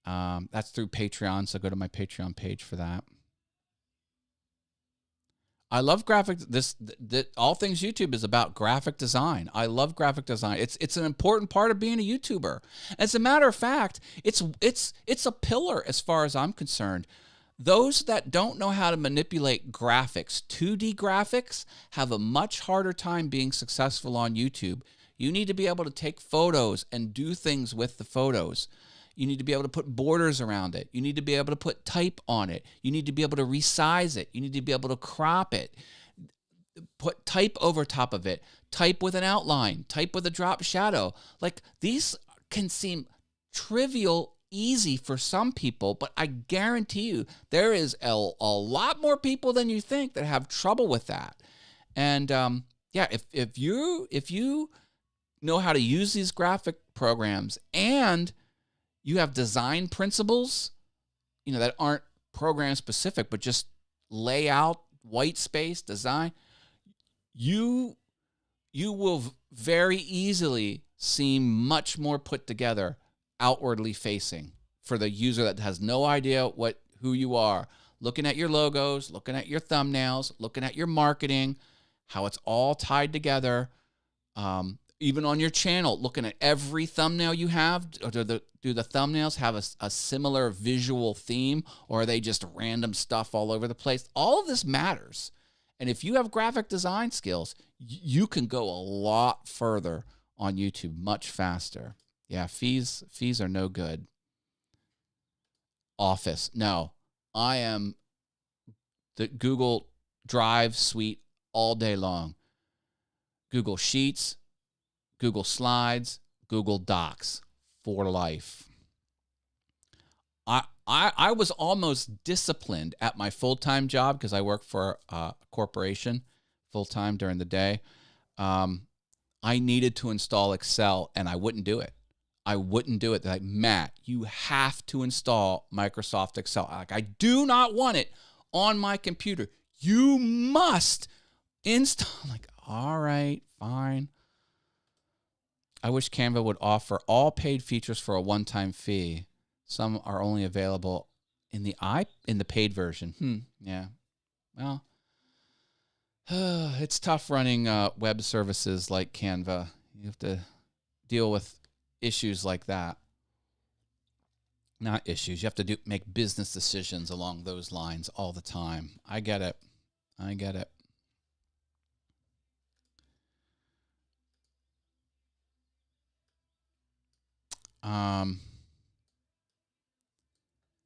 That's through Patreon, so go to my Patreon page for that. I love graphic. All Things YouTube is about graphic design. I love graphic design. It's an important part of being a YouTuber. As a matter of fact, it's a pillar as far as I'm concerned. Those that don't know how to manipulate graphics, 2D graphics, have a much harder time being successful on YouTube. You need to be able to take photos and do things with the photos. You need to be able to put borders around it. You need to be able to put type on it. You need to be able to resize it. You need to be able to crop it. Put type over top of it. Type with an outline. Type with a drop shadow. Like, these can seem trivial, easy for some people, but I guarantee you there is a lot more people than you think that have trouble with that. And yeah, if you know how to use these graphic programs and you have design principles, that aren't program specific, but just layout, white space, design, you will very easily seem much more put together outwardly facing for the user that has no idea who you are. Looking at your logos, looking at your thumbnails, looking at your marketing, how it's all tied together. Even on your channel, looking at every thumbnail you have, do the thumbnails have a similar visual theme, or are they just random stuff all over the place? All of this matters. And if you have graphic design skills, you can go a lot further on YouTube much faster. Yeah, fees are no good. Office, no. I am the Google Drive suite all day long. Google Sheets, Google Slides, Google Docs for life. I was almost disciplined at my full-time job because I work for a corporation full-time during the day. I needed to install Excel, and I wouldn't do it. They're like, Matt, you have to install Microsoft Excel. I do not want it on my computer. You must install. I'm like, all right, fine. I wish Canva would offer all paid features for a one-time fee. Some are only available in the paid version. Yeah. Well, it's tough running web services like Canva. You have to deal with issues like that. Not issues. You have to make business decisions along those lines all the time. I get it.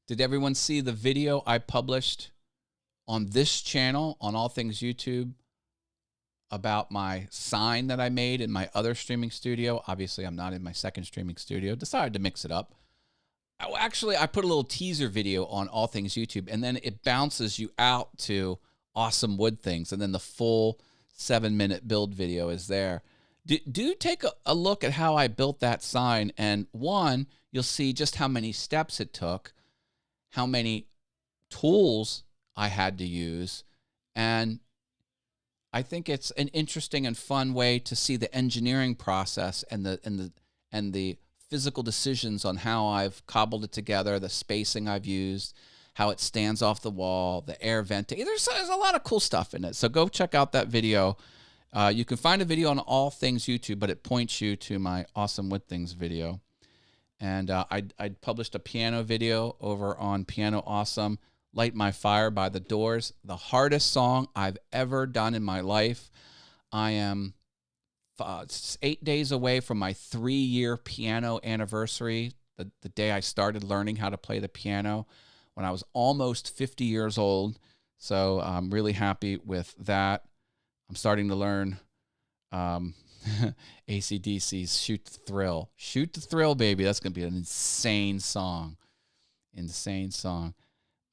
Did everyone see the video I published on this channel, on All Things YouTube, about my sign that I made in my other streaming studio? Obviously, I'm not in my second streaming studio. Decided to mix it up. Actually, I put a little teaser video on All Things YouTube, and then it bounces you out to Awesome Wood Things, and then the full 7-minute build video is there. Do take a look at how I built that sign, and one, you'll see just how many steps it took, how many tools I had to use, and I think it's an interesting and fun way to see the engineering process and the physical decisions on how I've cobbled it together, the spacing I've used, how it stands off the wall, the air venting. There's a lot of cool stuff in it. So go check out that video. You can find a video on All Things YouTube, but it points you to my Awesome Wood Things video. And I published a piano video over on Piano Awesome, Light My Fire by The Doors, the hardest song I've ever done in my life. I am it's 8 days away from my 3-year piano anniversary, the day I started learning how to play the piano when I was almost 50 years old. So I'm really happy with that. I'm starting to learn AC/DC's Shoot the Thrill. Shoot the Thrill, baby. That's going to be an insane song. Insane song.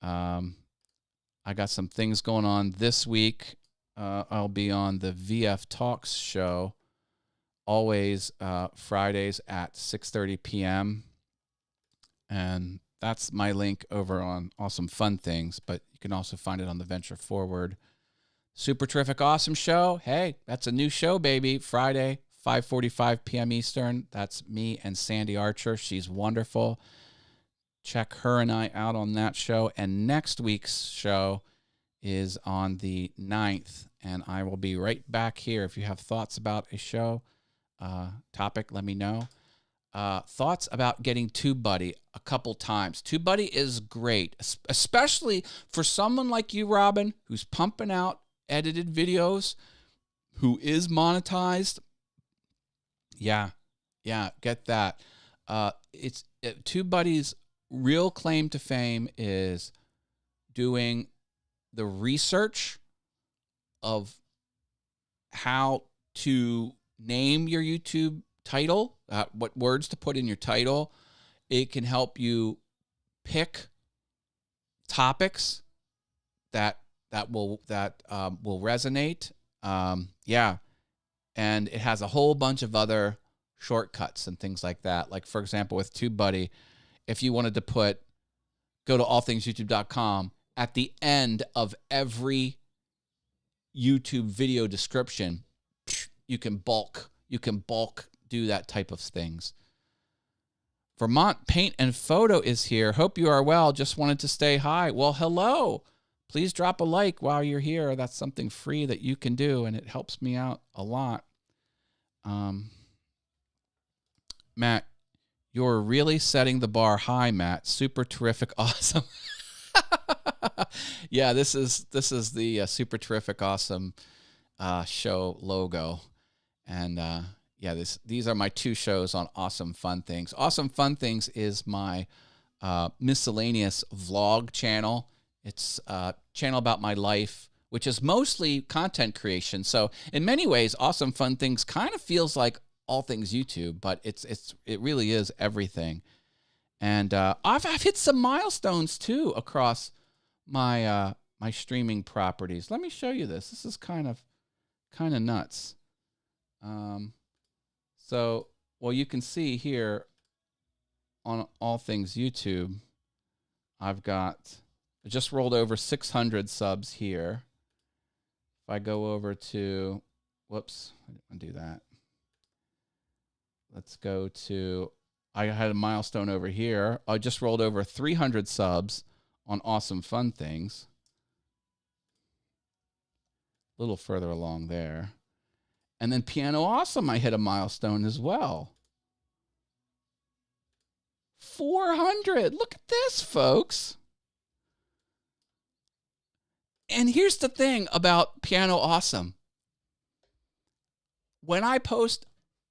I got some things going on this week. I'll be on the VF Talks show, always Fridays at 6:30 p.m. And that's my link over on Awesome Fun Things, but you can also find it on the Venture Forward. Super Terrific Awesome Show. Hey, that's a new show, baby. Friday, 5:45 p.m. Eastern. That's me and Sandy Archer. She's wonderful. Check her and I out on that show. And next week's show is on the 9th, and I will be right back here. If you have thoughts about a show topic, let me know. Thoughts about getting TubeBuddy a couple times. TubeBuddy is great, especially for someone like you, Robin, who's pumping out edited videos, who is monetized. Yeah, get that. TubeBuddy's real claim to fame is doing the research of how to name your YouTube title, what words to put in your title. It can help you pick topics that will resonate. And it has a whole bunch of other shortcuts and things like that. Like, for example, with TubeBuddy, if you wanted to go to allthingsyoutube.com, at the end of every YouTube video description, you can bulk do that type of things. Vermont Paint and Photo is here. Hope you are well. Just wanted to say hi. Well, hello. Please drop a like while you're here. That's something free that you can do, and it helps me out a lot. Matt, you're really setting the bar high, Matt. Super terrific, awesome. Yeah, this is the Super Terrific Awesome show logo, and these are my two shows on Awesome Fun Things. Awesome Fun Things is my miscellaneous vlog channel. It's a channel about my life, which is mostly content creation. So in many ways, Awesome Fun Things kind of feels like All Things YouTube, but it really is everything. And I've hit some milestones too across my my streaming properties. Let me show you this. This is kind of nuts. So, well, you can see here on All Things YouTube, I just rolled over 600 subs here. If I go over to, whoops, I didn't want to do that. Let's go to, I had a milestone over here. I just rolled over 300 subs on Awesome Fun Things. A little further along there. And then Piano Awesome, I hit a milestone as well. 400. Look at this, folks. And here's the thing about Piano Awesome. When I post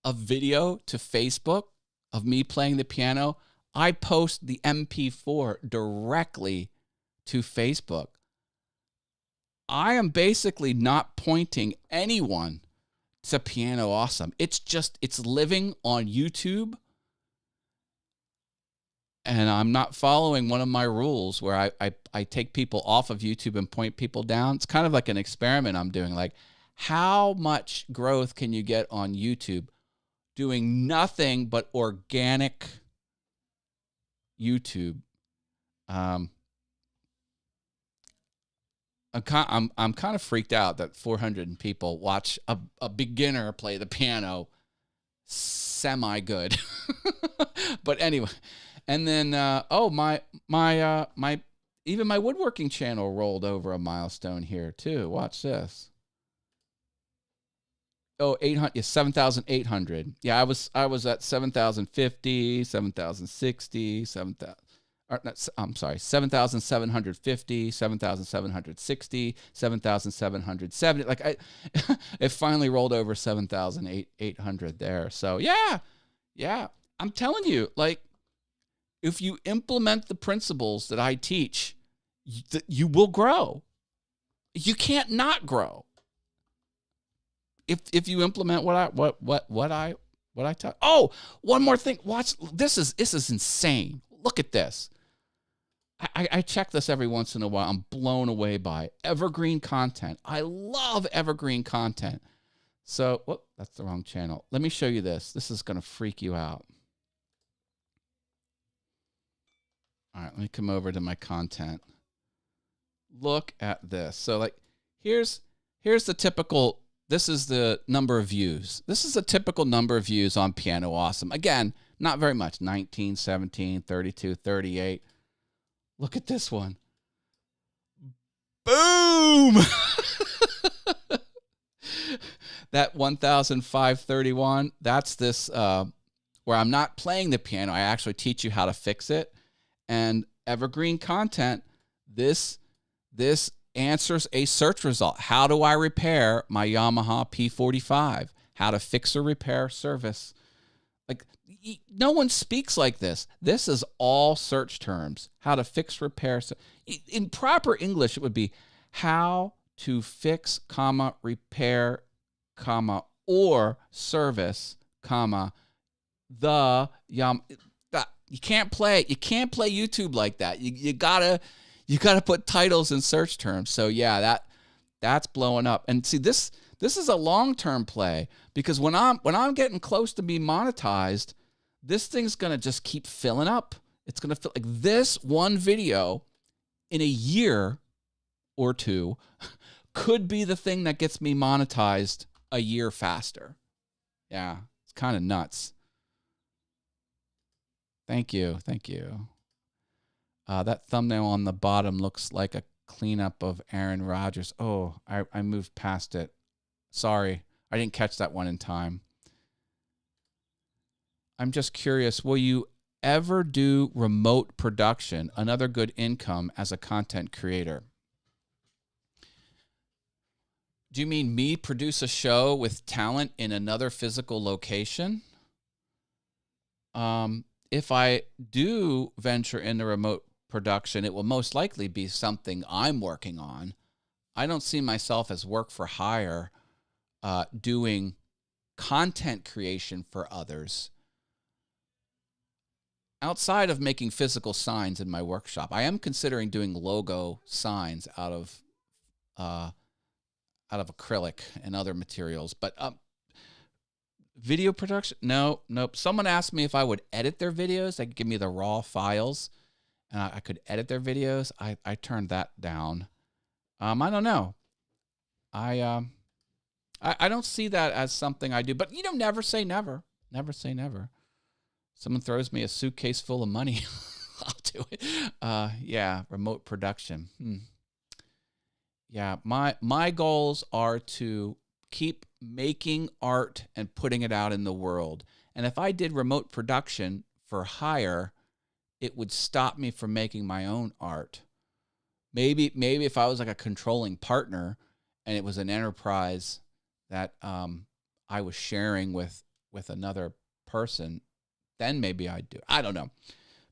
a video to Facebook of me playing the piano, I post the MP4 directly to Facebook. I am basically not pointing anyone to Piano Awesome. It's living on YouTube. And I'm not following one of my rules where I take people off of YouTube and point people down. It's kind of like an experiment I'm doing. Like, how much growth can you get on YouTube doing nothing but organic YouTube? I'm kind of freaked out that 400 people watch a beginner play the piano semi good. But anyway, and then my even my woodworking channel rolled over a milestone here too. Watch this. Oh, 7,800. Yeah, I was at 7,050, 7,060, 7,000. I'm sorry, 7,750, 7,760, 7,770. Like it finally rolled over 7,800 there. So yeah, I'm telling you, like, if you implement the principles that I teach, you will grow. You can't not grow if you implement what I taught. Oh, one more thing. Watch. This is insane. Look at this. I check this every once in a while. I'm blown away by evergreen content. I love evergreen content. So, whoop, that's the wrong channel. Let me show you this. This is going to freak you out. All right, let me come over to my content. Look at this. So, like, here's the typical. This is the number of views. This is a typical number of views on Piano Awesome. Again, not very much. 19, 17, 32, 38. Look at this one. Boom! That 1,531, that's this, where I'm not playing the piano. I actually teach you how to fix it. And evergreen content, this answers a search result. How do I repair my Yamaha P45? How to fix or repair service. Like, no one speaks like this. This is all search terms. How to fix, repair. In proper English, it would be how to fix, comma, repair, comma, or service, comma, the Yamaha. You can't play YouTube like that. You gotta put titles in search terms. So yeah, that's blowing up. And see, this is a long-term play, because when I'm getting close to being monetized, this thing's gonna just keep filling up. It's gonna feel like this one video in a year or two could be the thing that gets me monetized a year faster. Yeah, it's kind of nuts. Thank you. That thumbnail on the bottom looks like a cleanup of Aaron Rodgers. Oh, I moved past it. Sorry, I didn't catch that one in time. I'm just curious, will you ever do remote production, another good income as a content creator? Do you mean me produce a show with talent in another physical location? If I do venture into remote production, it will most likely be something I'm working on. I don't see myself as work for hire, doing content creation for others. Outside of making physical signs in my workshop, I am considering doing logo signs out of acrylic and other materials. But video production, nope. Someone asked me if I would edit their videos. They could give me the raw files, and I could edit their videos. I turned that down. I don't know. I don't see that as something I do. But never say never. Never say never. Someone throws me a suitcase full of money, I'll do it. Yeah, remote production. Yeah, my goals are to keep making art and putting it out in the world. And if I did remote production for hire, it would stop me from making my own art. Maybe if I was like a controlling partner and it was an enterprise that I was sharing with another person, then maybe I'd do it. I don't know.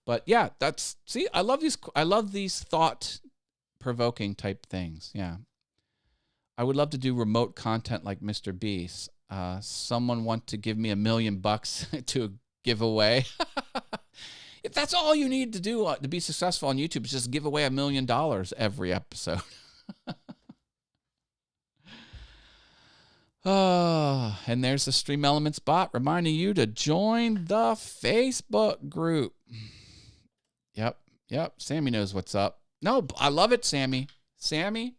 But yeah, I love these thought-provoking type things. Yeah. I would love to do remote content like Mr. Beast. Someone want to give me $1 million to give away. If that's all you need to do to be successful on YouTube, is just give away $1 million every episode. Oh, and there's the Stream Elements bot reminding you to join the Facebook group. Yep. Sammy knows what's up. No, I love it, Sammy. Sammy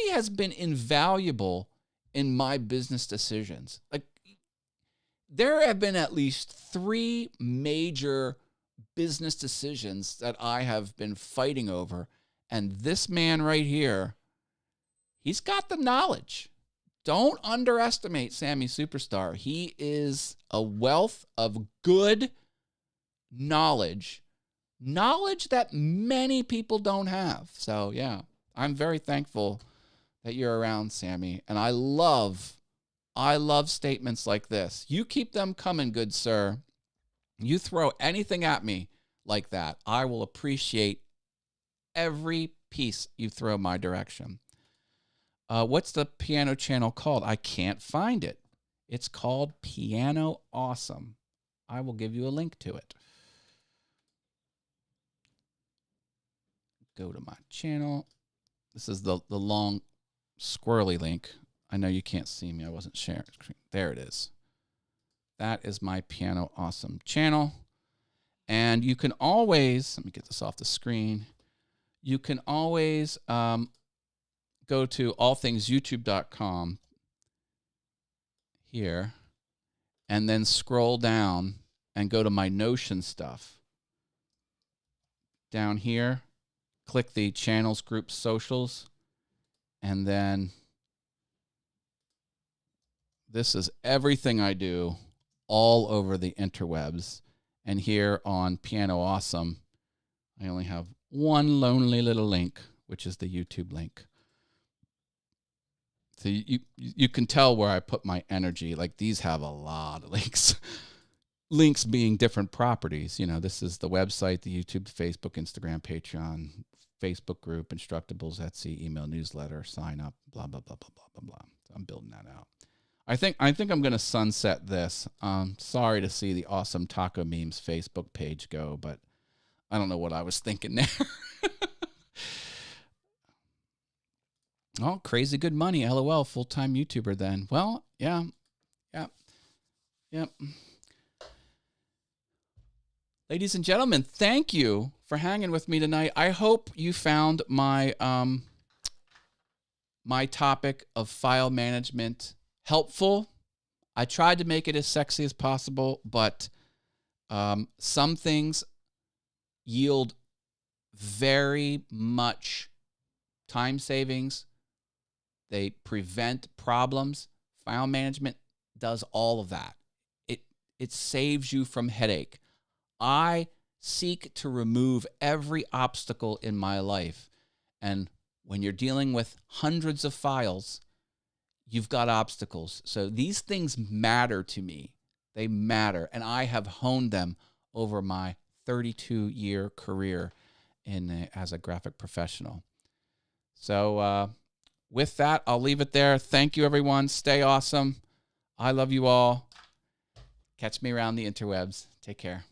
has been invaluable in my business decisions. Like, there have been at least 3 major business decisions that I have been fighting over. And this man right here, he's got the knowledge. Don't underestimate Sammy Superstar. He is a wealth of good knowledge knowledge that many people don't have. So yeah, I'm very thankful that you're around, Sammy. And I love statements like this. You keep them coming, good sir. You throw anything at me like that, I will appreciate every piece you throw my direction. What's the piano channel called? I can't find it. It's called Piano Awesome. I will give you a link to it. Go to my channel. This is the long squirrely link. I know you can't see me. I wasn't sharing. There it is. That is my Piano Awesome channel. And you can always, let me get this off the screen. You can always go to allthingsyoutube.com here and then scroll down and go to my Notion stuff. Down here, click the channels, groups, socials, and then this is everything I do all over the interwebs. And here on Piano Awesome, I only have one lonely little link, which is the YouTube link. So you can tell where I put my energy. Like these have a lot of links. Links being different properties. You know, this is the website, the YouTube, Facebook, Instagram, Patreon, Facebook group, Instructables, Etsy, email newsletter, sign up, blah, blah, blah, blah, blah, blah, blah. So I'm building that out. I think I'm going to sunset this. Sorry to see the Awesome Taco Memes Facebook page go, but I don't know what I was thinking there. Oh, crazy good money. LOL, full-time YouTuber then. Well, yeah. Ladies and gentlemen, thank you for hanging with me tonight. I hope you found my my topic of file management helpful. I tried to make it as sexy as possible, but some things yield very much time savings. They prevent problems. File management does all of that. It saves you from headache. I seek to remove every obstacle in my life. And when you're dealing with hundreds of files, you've got obstacles. So these things matter to me. They matter. And I have honed them over my 32-year career as a graphic professional. So with that, I'll leave it there. Thank you, everyone. Stay awesome. I love you all. Catch me around the interwebs. Take care.